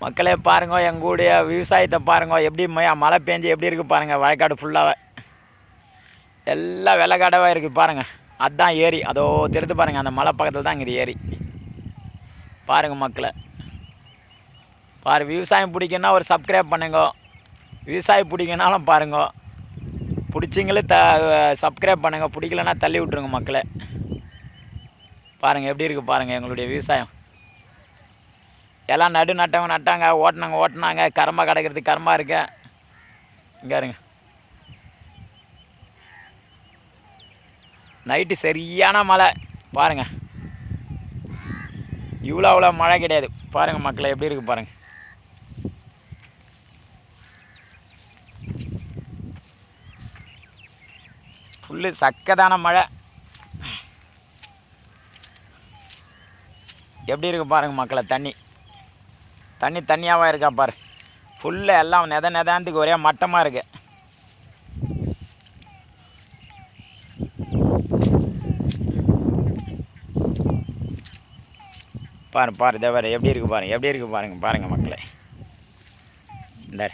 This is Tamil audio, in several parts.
மக்களே பாருங்க, எங்களுடைய விவசாயத்தை பாருங்க, எப்படி மழை பெஞ்சு எப்படி இருக்குது பாருங்கள். வயக்காடு ஃபுல்லாக எல்லாம் வெள்ளக்காடாக இருக்குது பாருங்கள். அதுதான் ஏரி, அதோ தெரிந்து பாருங்கள். அந்த மலை பக்கத்தில் தான் இங்கே ஏரி பாருங்கள். மக்களை விவசாயம் பிடிக்குன்னா ஒரு சப்ஸ்கிரைப் பண்ணுங்க. விவசாயம் பிடிக்குனாலும் பாருங்க, பிடிச்சிங்களே சப்ஸ்கிரைப் பண்ணுங்கள். பிடிக்கலன்னா தள்ளி விட்ருங்க. மக்களை பாருங்கள் எப்படி இருக்குது பாருங்கள். எங்களுடைய விவசாயம் எல்லாம் நட்டவங்க நட்டாங்க, ஓட்டினாங்க. கரமாக கிடக்கிறது கரமாக இருக்க. இங்கே இருங்க, நைட்டு சரியான மழை பாருங்கள். இவ்வளோ மழை கிடையாது பாருங்கள். மக்களை எப்படி இருக்குது பாருங்கள். ஃபுல்லு சக்கதான மழை எப்படி இருக்குது பாருங்கள். மக்களை தண்ணியாகவா இருக்கா பாரு. ஃபுல்லாக எல்லாம் நெதானத்துக்கு ஒரே மட்டமாக இருக்கு. பாரு தேவர் எப்படி இருக்குது பாருங்கள் மக்களை. இந்த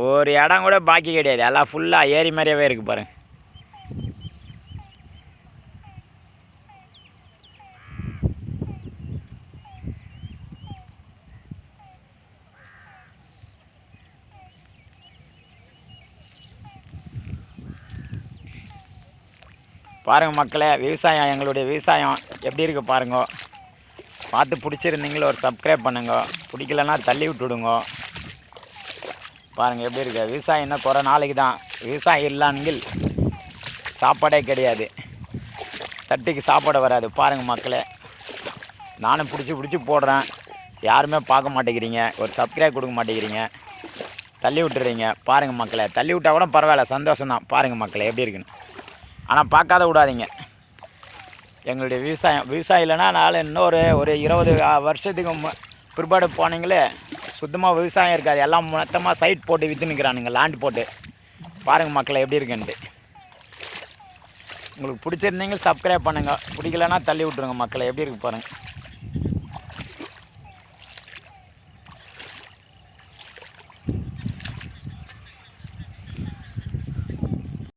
ஒரு இடம் கூட பாக்கி கிடையாது, எல்லாம் ஃபுல்லாக ஏரி மாதிரியாவே இருக்குது பாருங்கள். பாருங்கள் மக்களே, விவசாயம் எங்களுடைய விவசாயம் எப்படி இருக்குது பாருங்க. பார்த்து பிடிச்சிருந்தீங்களோ ஒரு சப்ஸ்கிரைப் பண்ணுங்க. பிடிக்கலன்னா தள்ளி விட்டுடுங்க. பாருங்கள் எப்படி இருக்கு விவசாயம். என்ன குறை நாளைக்கு தான். விவசாயம் இல்லாமல் சாப்பாடே கிடையாது, தட்டுக்கு சாப்பாடு வராது. பாருங்கள் மக்களே, நானும் பிடிச்சி போடுறேன். யாருமே பார்க்க மாட்டேங்கிறீங்க, ஒரு சப்ஸ்கிரைப் கொடுக்க மாட்டேங்கிறீங்க, தள்ளி விட்டுறீங்க. பாருங்கள் மக்களே, தள்ளி விட்டால் கூட பரவாயில்ல, சந்தோஷம்தான். பாருங்கள் மக்களே எப்படி இருக்குன்னு. ஆனால் பார்க்காத விடாதீங்க. எங்களுடைய விவசாயம் இல்லைன்னா இன்னொரு 20 வருஷத்துக்கு பிற்பாடு போனீங்களே சுத்தமாக விவசாயம் இருக்காது. எல்லாம் மொத்தமாக சைட் போட்டு விற்றுனுக்கிறானுங்க, லேண்ட் போட்டு. பாருங்கள் மக்களை எப்படி இருக்குன்ட்டு. உங்களுக்கு பிடிச்சிருந்தீங்க சப்ஸ்கிரைப் பண்ணுங்கள், பிடிக்கலன்னா தள்ளி விட்ருங்க. மக்களை எப்படி இருக்கு பாருங்கள்.